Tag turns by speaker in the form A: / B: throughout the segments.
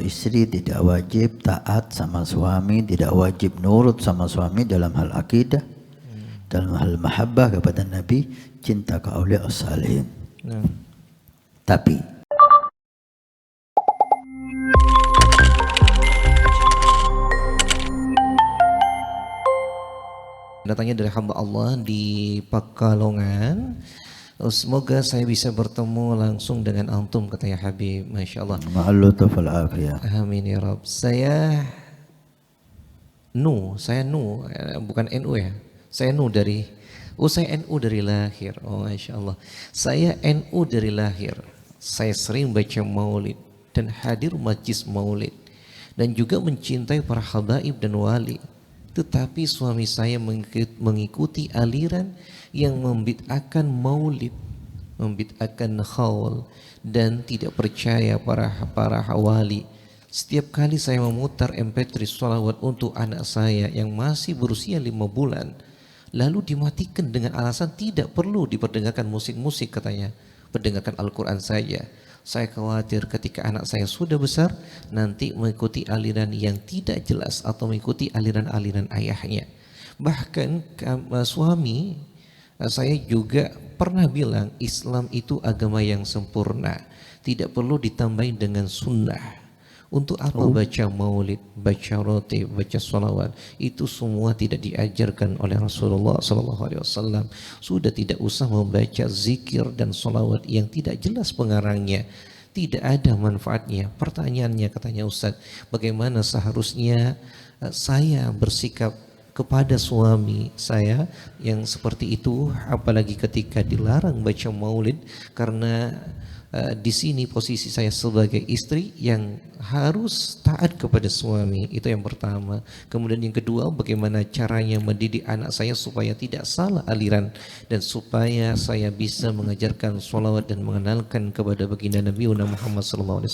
A: istri tidak wajib taat sama suami, tidak wajib nurut sama suami dalam hal akidah, dalam hal mahabbah kepada Nabi, cinta ke aulia as-salihin. Tapi
B: datangnya dari hamba Allah di Pekalongan. Semoga saya bisa bertemu langsung dengan antum, katanya Habib. Masya Allah.
A: ma'alutuf al-afiyah.
B: Amin ya Rabb. Saya bukan NU ya. Saya NU dari lahir. Oh Masya Allah. Saya NU dari lahir. Saya sering baca maulid dan hadir majlis maulid dan juga mencintai para habaib dan wali. Tetapi suami saya mengikuti aliran yang membid'ahkan maulid, membid'ahkan khaul, dan tidak percaya para wali. Setiap kali saya memutar MP3 sholawat untuk anak saya yang masih berusia 5 bulan, lalu dimatikan dengan alasan tidak perlu diperdengarkan musik-musik, katanya, perdengarkan Al-Quran saja. Saya khawatir ketika anak saya sudah besar nanti mengikuti aliran yang tidak jelas atau mengikuti aliran-aliran ayahnya. Bahkan suami saya juga pernah bilang Islam itu agama yang sempurna, tidak perlu ditambahin dengan sunnah. Untuk apa baca maulid, baca roti, baca sholawat? Itu semua tidak diajarkan oleh Rasulullah SAW. Sudah tidak usah membaca zikir dan sholawat yang tidak jelas pengarangnya, tidak ada manfaatnya. Pertanyaannya, katanya Ustaz, bagaimana seharusnya saya bersikap kepada suami saya yang seperti itu, apalagi ketika dilarang baca maulid, karena di sini posisi saya sebagai istri yang harus taat kepada suami. Itu yang pertama. Kemudian yang kedua, bagaimana caranya mendidik anak saya supaya tidak salah aliran dan supaya saya bisa mengajarkan sholawat dan mengenalkan kepada baginda Nabi Muhammad SAW.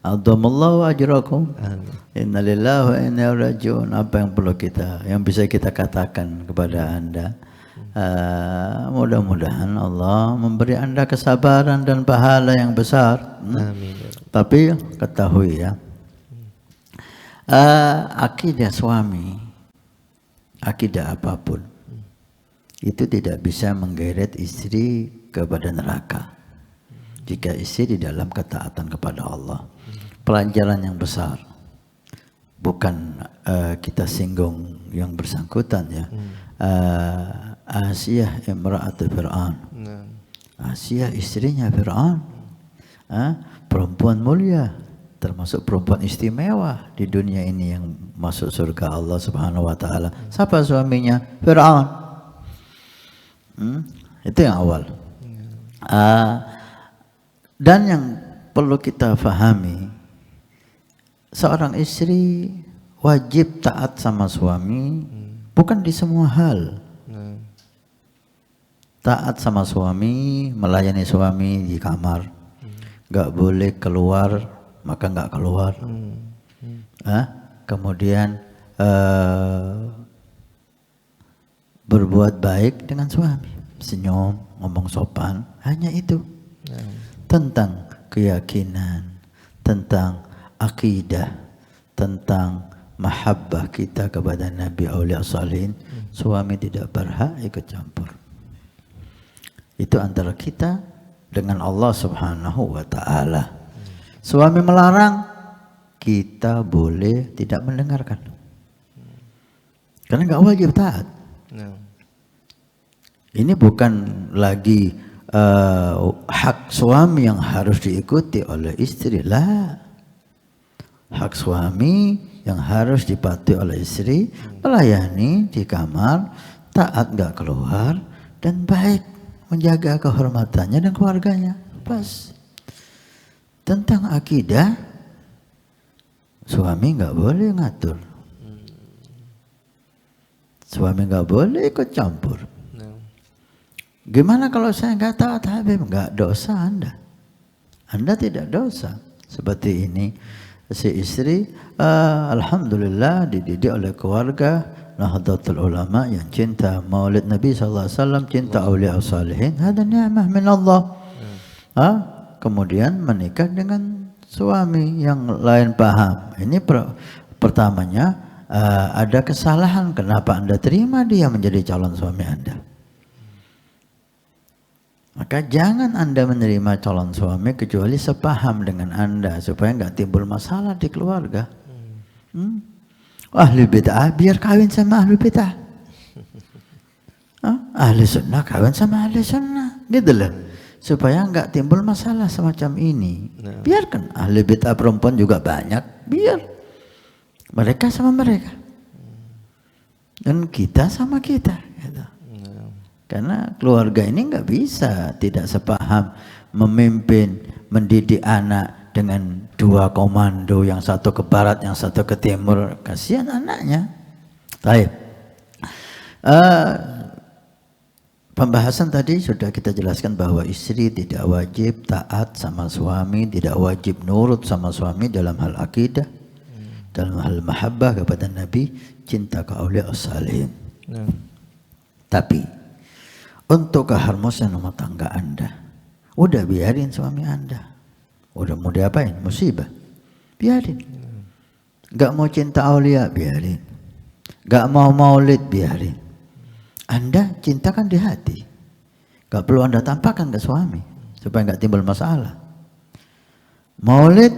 A: Adamallahu ajrakum. Inna lillahi wa inna ilaihi raji'un. Apa yang bisa kita katakan kepada Anda? Mudah-mudahan Allah memberi Anda kesabaran dan pahala yang besar.
B: Amin.
A: Tapi ketahui ya, akidah suami, akidah apapun, itu tidak bisa menggeret istri kepada neraka. Jika istri di dalam ketaatan kepada Allah, pelajaran yang besar. Bukan kita singgung yang bersangkutan ya. Asiyah imra'atu Fir'aun. Asiyah istrinya Fir'aun. Perempuan mulia, termasuk perempuan istimewa di dunia ini yang masuk surga Allah Subhanahu wa taala. Siapa suaminya? Fir'aun. Itu yang awal. Dan yang perlu kita fahami, seorang istri wajib taat sama suami, bukan di semua hal. Taat sama suami, melayani suami di kamar, gak boleh keluar, maka gak keluar. Kemudian berbuat baik dengan suami, senyum, ngomong sopan, hanya itu. Tentang keyakinan, tentang akidah, tentang mahabbah kita kepada Nabi Aulia Salihin, suami tidak berhak ikut campur. Itu antara kita dengan Allah Subhanahu wa ta'ala. Suami melarang, kita boleh tidak mendengarkan, karena nggak wajib taat. Ini bukan lagi hak suami yang harus diikuti oleh istri lah. Hak suami yang harus dipatuhi oleh istri, melayani di kamar, taat nggak keluar, dan baik menjaga kehormatannya dan keluarganya. Pas. Tentang akidah, suami nggak boleh ngatur, suami nggak boleh ikut campur. Gimana kalau saya nggak taat Habib? Nggak dosa Anda. Anda tidak dosa. Seperti ini, si istri alhamdulillah dididik oleh keluarga Nahdlatul Ulama yang cinta maulid Nabi SAW, cinta aulia salihin. Hada ni'mah min Allah. Kemudian menikah dengan suami yang lain paham. Ini pertamanya ada kesalahan. Kenapa Anda terima dia menjadi calon suami Anda? Maka jangan Anda menerima calon suami kecuali sepaham dengan Anda supaya nggak timbul masalah di keluarga. Ahli bid'ah biar kawin sama ahli bid'ah. Ahli sunnah kawin sama ahli sunnah, gitu loh. Supaya nggak timbul masalah semacam ini. Biarkan ahli bid'ah perempuan juga banyak, biar mereka sama mereka dan kita sama kita, gitu. Karena keluarga ini nggak bisa tidak sepaham memimpin, mendidik anak dengan dua komando, yang satu ke barat, yang satu ke timur. Kasihan anaknya. Baik. Pembahasan tadi sudah kita jelaskan bahwa istri tidak wajib taat sama suami, tidak wajib nurut sama suami dalam hal akidah, dalam hal mahabbah kepada Nabi, cinta ke aulia as-salihin. Tapi untuk keharmonisan rumah tangga Anda, udah biarin suami Anda. Udah mau diapain? Musibah. Biarin. Gak mau cinta aulia, biarin. Gak mau maulid, biarin. Anda cintakan di hati. Gak perlu Anda tampakkan ke suami supaya gak timbul masalah. Maulid,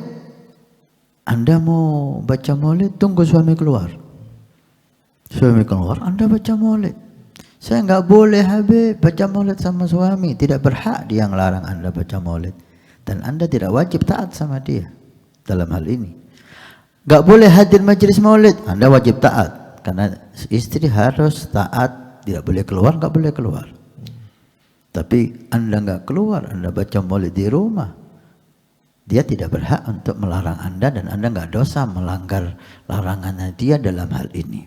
A: Anda mau baca maulid, tunggu suami keluar. Suami keluar, Anda baca maulid. Saya nggak boleh Habib baca maulid sama suami. Tidak berhak dia ngelarang Anda baca maulid. Dan Anda tidak wajib taat sama dia dalam hal ini. Nggak boleh hadir majelis maulid, Anda wajib taat. Karena istri harus taat, tidak boleh keluar, nggak boleh keluar. Tapi Anda nggak keluar, Anda baca maulid di rumah, dia tidak berhak untuk melarang Anda, dan Anda nggak dosa melanggar larangannya dia dalam hal ini.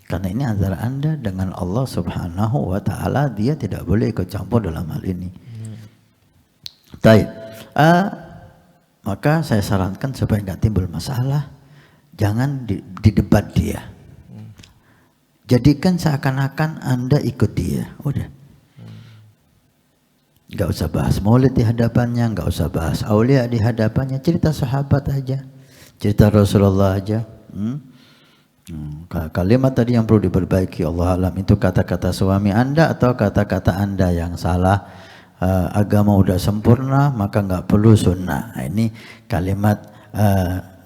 A: Karena ini antara Anda dengan Allah Subhanahu wa Ta'ala, dia tidak boleh ikut campur dalam hal ini. Baik. Maka saya sarankan supaya nggak timbul masalah, jangan didebat dia. Jadikan seakan-akan Anda ikut dia. Udah. Nggak usah bahas maulid di hadapannya, nggak usah bahas aulia di hadapannya, cerita sahabat aja, cerita Rasulullah aja. Kalimat tadi yang perlu diperbaiki, Allah alam, itu kata-kata suami Anda atau kata-kata Anda yang salah. Agama udah sempurna maka nggak perlu sunnah. Nah, ini kalimat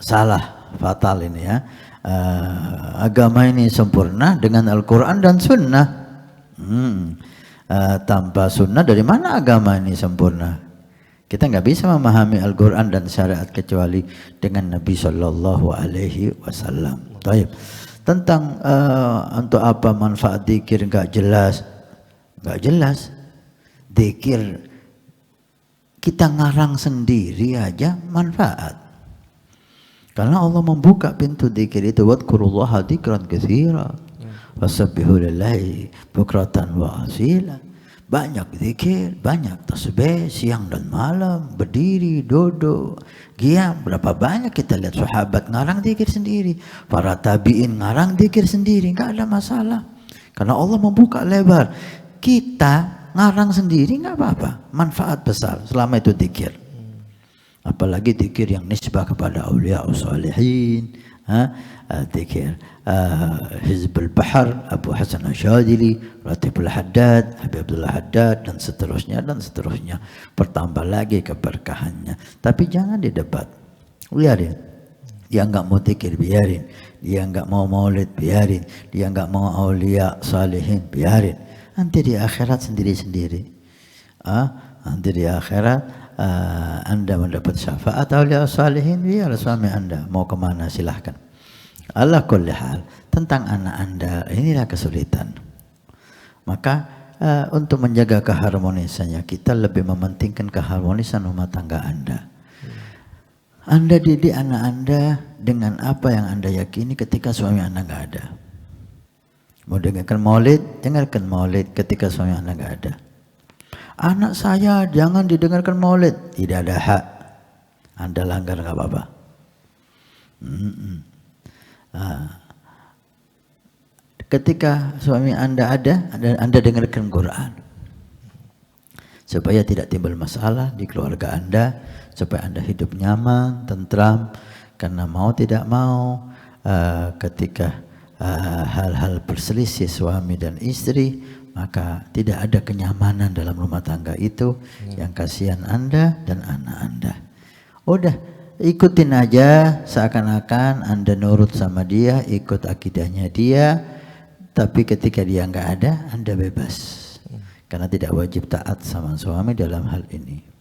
A: salah, fatal ini ya. Agama ini sempurna dengan Al-Quran dan sunnah. Tanpa sunnah dari mana agama ini sempurna? Kita nggak bisa memahami Al-Quran dan syariat kecuali dengan Nabi Shallallahu Alaihi Wasallam. Baik. Tentang untuk apa manfaat zikir nggak jelas, nggak jelas. Zikir kita ngarang sendiri aja manfaat. Karena Allah membuka pintu zikir itu, wadkurullaha dzikran katsira wasabbihu lillahi bukratan wa asila. Banyak zikir, banyak tasbih siang dan malam, berdiri, duduk, qiyam. Berapa banyak kita lihat sahabat ngarang zikir sendiri, para tabi'in ngarang zikir sendiri, enggak ada masalah. Karena Allah membuka lebar. Kita ngarang sendiri enggak apa-apa, manfaat besar selama itu zikir. Apalagi zikir yang nisbah kepada aulia sholihin, zikir Hizbul Bahar, Abu Hasan Asyadili, Ratibul Haddad, Habib Abdullah Haddad, dan seterusnya dan seterusnya. Bertambah lagi keberkahannya. Tapi jangan didebat, biarin. Dia enggak mau zikir, biarin. Dia enggak mau maulid, biarin. Dia enggak mau aulia salihin, biarin. Nanti di akhirat sendiri-sendiri. Nanti di akhirat Anda mendapat syafaat aulia salihin, biar suami Anda mau kemana silahkan. Ala kulli hal, tentang anak Anda inilah kesulitan. Maka untuk menjaga keharmonisannya, kita lebih mementingkan keharmonisan rumah tangga Anda. Anda didik anak Anda dengan apa yang Anda yakini ketika suami Anda nggak ada. Mau dengarkan maulid, dengarkan maulid ketika suami Anda nggak ada. Anak saya jangan didengarkan maulid, tidak ada hak. Anda langgar nggak apa-apa. Ketika suami Anda ada, Anda dengarkan Quran. supaya tidak timbul masalah di keluarga Anda, supaya Anda hidup nyaman, tentram. Karena mau tidak mau ketika hal-hal berselisih suami dan istri, maka tidak ada kenyamanan dalam rumah tangga itu. Yang kasihan Anda dan anak Anda. Udah, ikutin aja seakan-akan Anda nurut sama dia, ikut akidahnya dia. Tapi ketika dia nggak ada, Anda bebas. Karena tidak wajib taat sama suami dalam hal ini.